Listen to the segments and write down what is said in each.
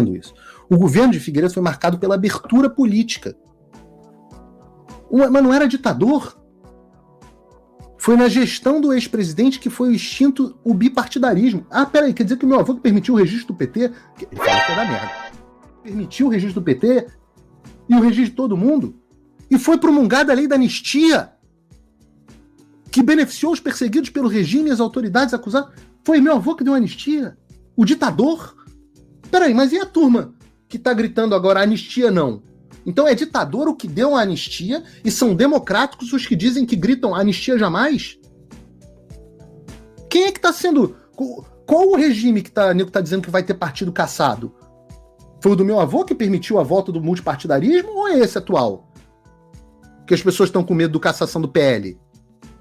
isso. O governo de Figueiredo foi marcado pela abertura política. Mas não era ditador. Foi na gestão do ex-presidente que foi extinto o bipartidarismo. Ah, peraí, quer dizer que o meu avô que permitiu o registro do PT... Ele falou que ia dar merda. Permitiu o registro do PT e o registro de todo mundo e foi promulgada a lei da anistia que beneficiou os perseguidos pelo regime e as autoridades acusadas. Foi meu avô que deu a anistia? O ditador? Peraí, mas e a turma que tá gritando agora anistia não? Então é ditador o que deu a anistia e são democráticos os que dizem que gritam anistia jamais? Quem é que tá sendo... Qual o regime que tá dizendo que vai ter partido caçado? Foi o do meu avô que permitiu a volta do multipartidarismo ou é esse atual? Que as pessoas estão com medo do cassação do PL?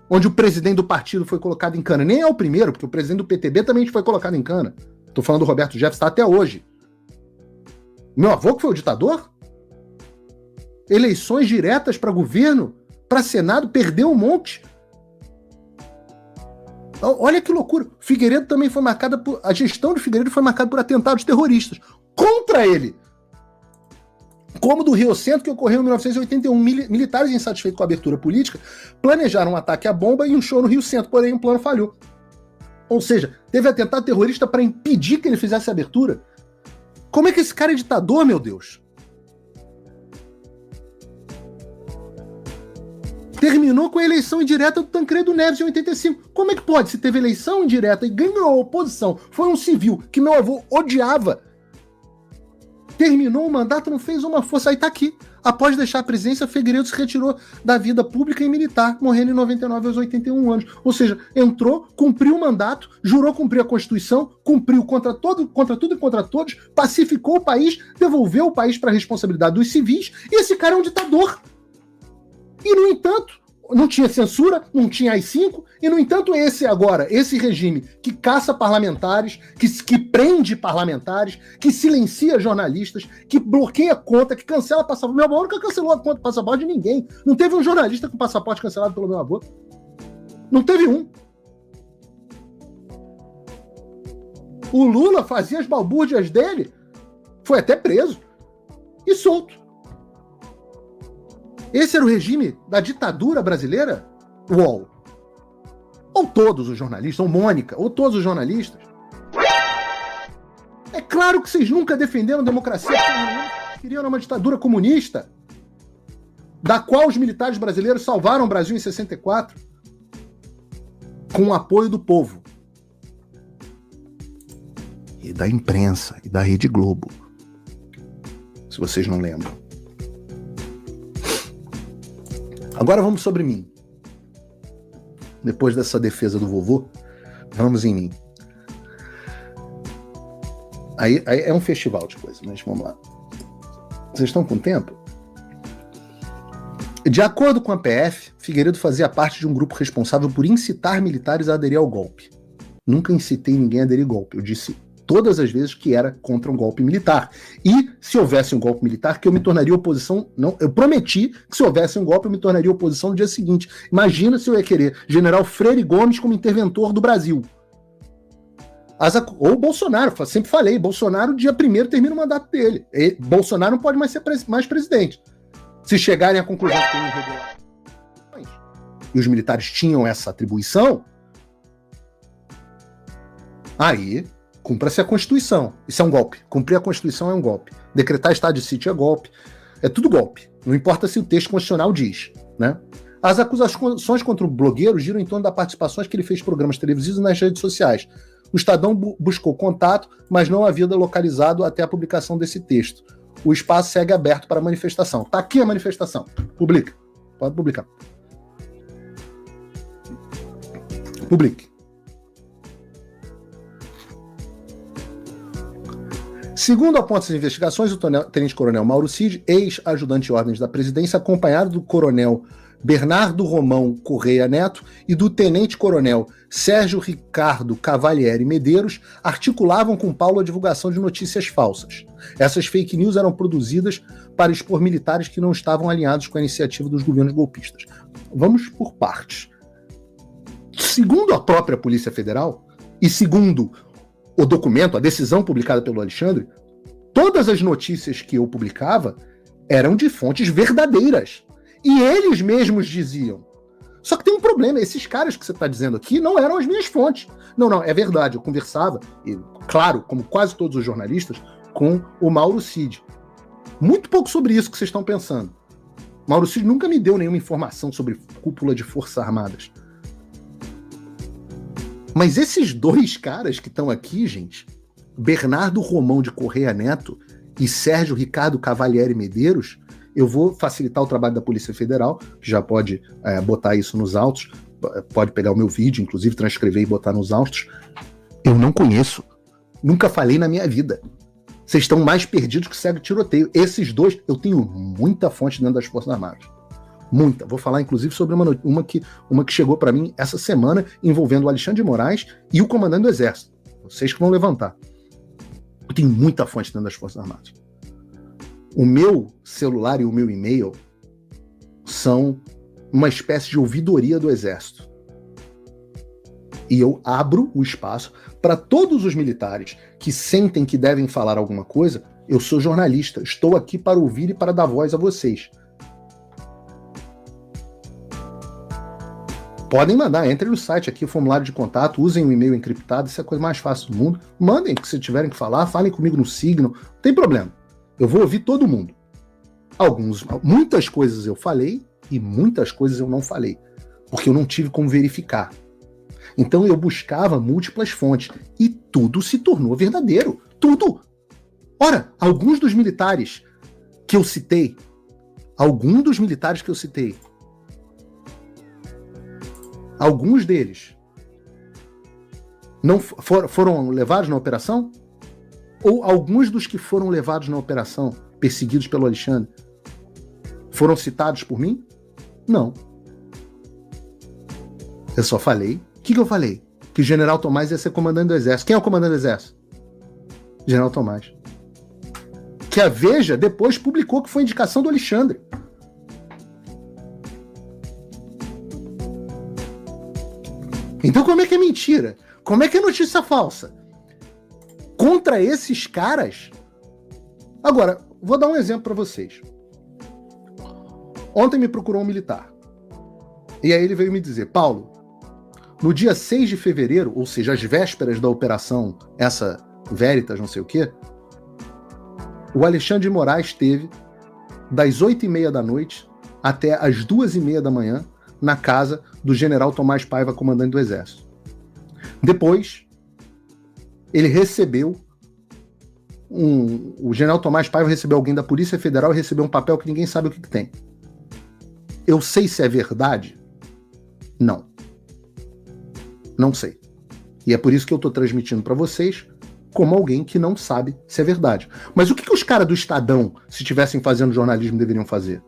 Onde o presidente do partido foi colocado em cana. Nem é o primeiro, porque o presidente do PTB também foi colocado em cana. Tô falando do Roberto Jefferson, tá até hoje. Meu avô que foi o ditador? Eleições diretas para governo, para Senado, perdeu um monte. Olha que loucura. Figueiredo também foi marcada por... A gestão de Figueiredo foi marcada por atentados terroristas contra ele. Como do Rio Centro, que ocorreu em 1981. Militares insatisfeitos com a abertura política planejaram um ataque à bomba e um show no Rio Centro, porém o plano falhou. Ou seja, teve atentado terrorista para impedir que ele fizesse a abertura. Como é que esse cara é ditador, meu Deus? Terminou com a eleição indireta do Tancredo Neves em 85. Como é que pode? Se teve eleição indireta e ganhou a oposição, foi um civil que meu avô odiava, terminou o mandato, não fez uma força. Aí tá aqui. Após deixar a presidência, Figueiredo se retirou da vida pública e militar, morrendo em 99 aos 81 anos. Ou seja, entrou, cumpriu o mandato, jurou cumprir a Constituição, cumpriu contra tudo e contra todos, pacificou o país, devolveu o país para a responsabilidade dos civis, e esse cara é um ditador. E, no entanto, não tinha censura, não tinha AI-5, e, no entanto, esse regime que caça parlamentares, que prende parlamentares, que silencia jornalistas, que bloqueia conta, que cancela passaporte. Meu avô nunca cancelou a conta do passaporte de ninguém. Não teve um jornalista com passaporte cancelado pelo meu avô. Não teve um. O Lula fazia as balbúrdias dele, foi até preso e solto. Esse era o regime da ditadura brasileira? UOL. Ou todos os jornalistas, ou Mônica, ou todos os jornalistas. É claro que vocês nunca defenderam a democracia, queriam uma ditadura comunista, da qual os militares brasileiros salvaram o Brasil em 64, com o apoio do povo. E da imprensa, e da Rede Globo. Se vocês não lembram. Agora vamos sobre mim. Depois dessa defesa do vovô, vamos em mim. Aí é um festival de coisas, mas vamos lá. Vocês estão com tempo? De acordo com a PF, Figueiredo fazia parte de um grupo responsável por incitar militares a aderir ao golpe. Nunca incitei ninguém a aderir ao golpe. Eu disse todas as vezes que era contra um golpe militar. E se houvesse um golpe militar, que eu me tornaria oposição... Não, eu prometi que se houvesse um golpe, eu me tornaria oposição no dia seguinte. Imagina se eu ia querer General Freire Gomes como interventor do Brasil. Ou Bolsonaro, sempre falei, Bolsonaro, dia 1º, termina o mandato dele. Bolsonaro não pode mais ser mais presidente. Se chegarem à conclusão que tem irregularidades, e os militares tinham essa atribuição, aí... Cumpra-se a Constituição. Isso é um golpe. Cumprir a Constituição é um golpe. Decretar estado de sítio é golpe. É tudo golpe. Não importa se o texto constitucional diz, né? As acusações contra o blogueiro giram em torno das participações que ele fez em programas televisivos e nas redes sociais. O Estadão buscou contato, mas não havia localizado até a publicação desse texto. O espaço segue aberto para manifestação. Tá aqui a manifestação. Publica. Pode publicar. Publique. Segundo apontam as investigações, o tenente-coronel Mauro Cid, ex-ajudante de ordens da presidência, acompanhado do coronel Bernardo Romão Correia Neto e do tenente-coronel Sérgio Ricardo Cavalieri Medeiros, articulavam com Paulo a divulgação de notícias falsas. Essas fake news eram produzidas para expor militares que não estavam alinhados com a iniciativa dos governos golpistas. Vamos por partes. Segundo a própria Polícia Federal, e segundo o documento, a decisão publicada pelo Alexandre, todas todas as notícias que eu publicava eram de fontes verdadeiras. E eles mesmos diziam. Só que tem um problema, esses caras que você está dizendo aqui não eram as minhas fontes. Não, é verdade, eu conversava, e, claro, como quase todos os jornalistas, com o Mauro Cid. Muito pouco sobre isso que vocês estão pensando. Mauro Cid nunca me deu nenhuma informação sobre cúpula de Forças Armadas. Mas esses dois caras que estão aqui, gente, Bernardo Romão de Correia Neto e Sérgio Ricardo Cavalieri Medeiros, eu vou facilitar o trabalho da Polícia Federal, que já pode botar isso nos autos, pode pegar o meu vídeo, inclusive transcrever e botar nos autos. Eu não conheço, nunca falei na minha vida. Vocês estão mais perdidos que cego de tiroteio. Esses dois, eu tenho muita fonte dentro das Forças Armadas. Muita. Vou falar, inclusive, sobre uma que chegou para mim essa semana, envolvendo o Alexandre de Moraes e o comandante do Exército. Vocês que vão levantar. Eu tenho muita fonte dentro das Forças Armadas. O meu celular e o meu e-mail são uma espécie de ouvidoria do Exército. E eu abro o espaço para todos os militares que sentem que devem falar alguma coisa. Eu sou jornalista, estou aqui para ouvir e para dar voz a vocês. Podem mandar, entrem no site aqui, formulário de contato, usem o e-mail encriptado, isso é a coisa mais fácil do mundo. Mandem, se tiverem que falar, falem comigo no Signal, não tem problema. Eu vou ouvir todo mundo. Muitas coisas eu falei e muitas coisas eu não falei, porque eu não tive como verificar. Então eu buscava múltiplas fontes e tudo se tornou verdadeiro. Tudo! Ora, alguns dos militares que eu citei, alguns deles não foram levados na operação? Ou alguns dos que foram levados na operação, perseguidos pelo Alexandre, foram citados por mim? Não. Eu só falei. O que eu falei? Que o General Tomás ia ser comandante do Exército. Quem é o comandante do Exército? General Tomás. Que a Veja depois publicou que foi indicação do Alexandre. Então como é que é mentira? Como é que é notícia falsa? Contra esses caras... Agora, vou dar um exemplo para vocês. Ontem me procurou um militar. E aí ele veio me dizer, Paulo, no dia 6 de fevereiro, ou seja, as vésperas da operação, essa Veritas, não sei o quê, o Alexandre de Moraes esteve das 8h30 da noite até as 2h30 da manhã na casa do general Tomás Paiva, comandante do Exército. Depois, ele recebeu o general Tomás Paiva recebeu alguém da Polícia Federal e recebeu um papel que ninguém sabe o que tem. Eu sei se é verdade? Não. Não sei. E é por isso que eu estou transmitindo para vocês como alguém que não sabe se é verdade. Mas o que os caras do Estadão, se estivessem fazendo jornalismo, deveriam fazer?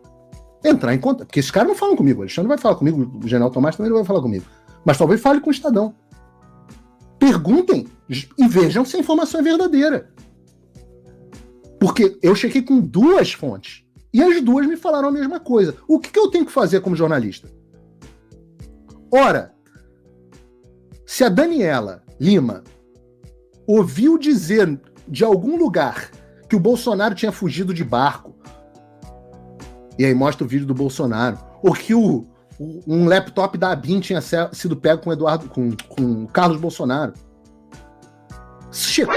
Entrar em contato. Porque esses caras não falam comigo. O Alexandre vai falar comigo, o general Tomás também não vai falar comigo. Mas talvez fale com o Estadão. Perguntem e vejam se a informação é verdadeira. Porque eu chequei com 2 fontes. E as 2 me falaram a mesma coisa. O que eu tenho que fazer como jornalista? Ora, se a Daniela Lima ouviu dizer de algum lugar que o Bolsonaro tinha fugido de barco, e aí mostra o vídeo do Bolsonaro, ou que um laptop da ABIN tinha sido pego com o Carlos Bolsonaro, checou